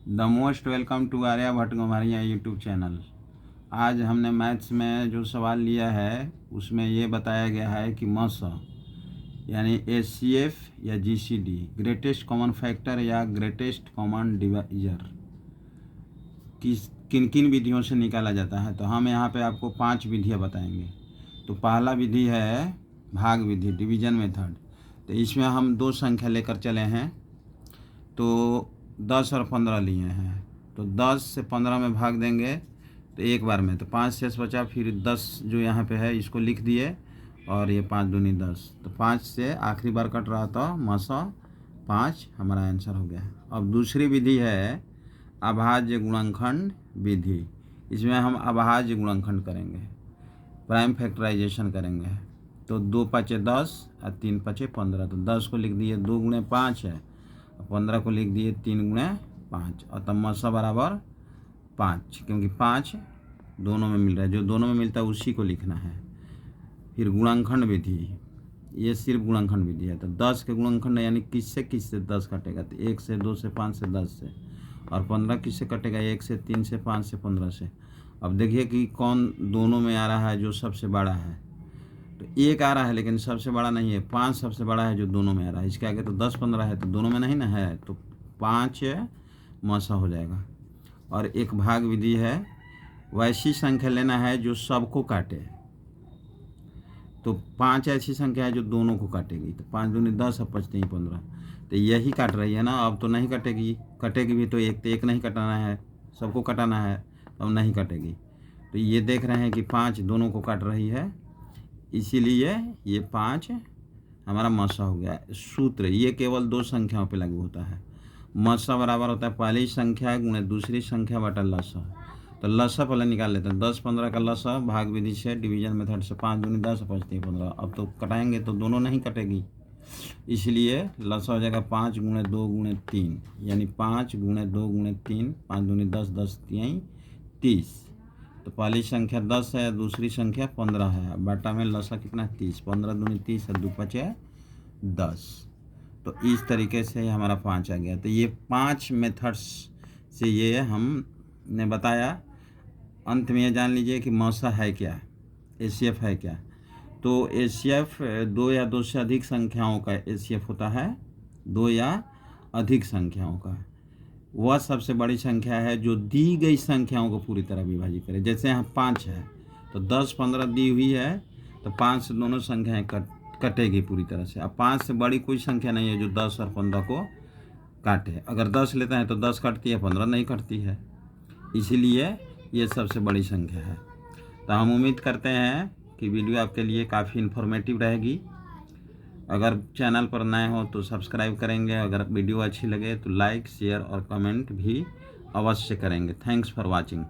The most welcome to Aryabhatta Gamharia YouTube channel. आज हमने maths में जो सवाल लिया है उसमें ये बताया गया है कि मस यानी एचसीएफ या जीसीडी ग्रेटेस्ट कॉमन फैक्टर या ग्रेटेस्ट कॉमन डिवाइजर किन किन विधियों से निकाला जाता है। तो हम यहाँ पे आपको 5 विधियाँ बताएंगे। तो पहला विधि है भाग विधि, डिवीजन मेथड। तो इसमें हम 2 संख्या लेकर चले हैं, तो 10 और 15 लिए हैं। तो 10 से 15 में भाग देंगे तो एक बार में, तो 5 शेष बचा, फिर 10 जो यहाँ पे है इसको लिख दिए और ये 5 दूनी 10, तो 5 से आखिरी बार कट रहा था मसा 5 हमारा आंसर हो गया। अब दूसरी विधि है अभाज्य गुणनखंड विधि। इसमें हम अभाज्य गुणनखंड करेंगे, प्राइम फैक्टराइजेशन करेंगे। तो 2 5 10 और 3 5 15, तो 10 को लिख दिए 2 गुणे 5 है, 15 को लिख दिए 3 गुणे 5, और तब मसा बराबर 5, क्योंकि 5 दोनों में मिल रहा है, जो दोनों में मिलता है उसी को लिखना है। फिर गुणनखंड विधि, ये सिर्फ गुणनखंड विधि है। तो 10 के गुणनखंड यानी किससे 10 कटेगा, तो 1 से 2 से 5 से 10 से, और 15 किससे कटेगा, 1 से 3 से 5 से 15 से। अब देखिए कि कौन दोनों में आ रहा है, जो सबसे बड़ा है। तो 1 आ रहा है लेकिन सबसे बड़ा नहीं है, 5 सबसे बड़ा है जो दोनों में आ रहा है। इसके आगे तो 10 15 है, तो दोनों में नहीं ना है, तो 5 मसा हो जाएगा। और एक भाग विधि है, वैसी संख्या लेना है जो सबको काटे। तो 5 ऐसी संख्या है जो दोनों को काटेगी, तो 5 दूनी 10 और 5 3 15, तो यही काट रही है ना। अब तो नहीं कटेगी, कटेगी भी तो एक नहीं कटाना है, सबको कटाना है, अब नहीं कटेगी। तो ये देख रहे हैं कि 5 दोनों को काट रही है, इसीलिए ये 5 हमारा मसा हो गया। सूत्र ये केवल 2 संख्याओं पे लागू होता है। मसा बराबर होता है पहली संख्या गुणे दूसरी संख्या बटा लसा। तो लसा पहले निकाल लेते हैं, 10 15 का लसा भाग विधि से, डिवीजन मेथड से, 5 दूनी 10 5 3 15। अब तो कटाएंगे तो दोनों नहीं कटेगी, इसलिए लसा हो जाएगा 5 गुणे 2 गुणे 3, यानी 5 गुणे 2 गुणे 3, 5 दूनी 10 10 3 30। तो पहली संख्या 10 है, दूसरी संख्या 15 है, बटा में लसा कितना 30, 15 दूनी 30 और 2 5 10। तो इस तरीके से हमारा 5 आ गया। तो ये 5 मेथड्स से ये हमने बताया। अंत में ये जान लीजिए कि मसा है क्या, एचसीएफ है क्या। तो एचसीएफ 2 या 2 से अधिक संख्याओं का एचसीएफ होता है, 2 या अधिक संख्याओं का। वह सबसे बड़ी संख्या है जो दी गई संख्याओं को पूरी तरह विभाजित करे। जैसे यहाँ 5 है, तो 10 15 दी हुई है, तो 5 से दोनों संख्याएं कटेगी पूरी तरह से। अब 5 से बड़ी कोई संख्या नहीं है जो 10 और 15 को काटे। अगर 10 लेता है तो 10 कटती है, 15 नहीं कटती है, इसीलिए ये सबसे बड़ी संख्या है। तो हम उम्मीद करते हैं कि वीडियो आपके लिए काफ़ी इन्फॉर्मेटिव रहेगी। अगर चैनल पर नए हो तो सब्सक्राइब करेंगे, अगर वीडियो अच्छी लगे तो लाइक शेयर और कमेंट भी अवश्य करेंगे। Thanks for watching.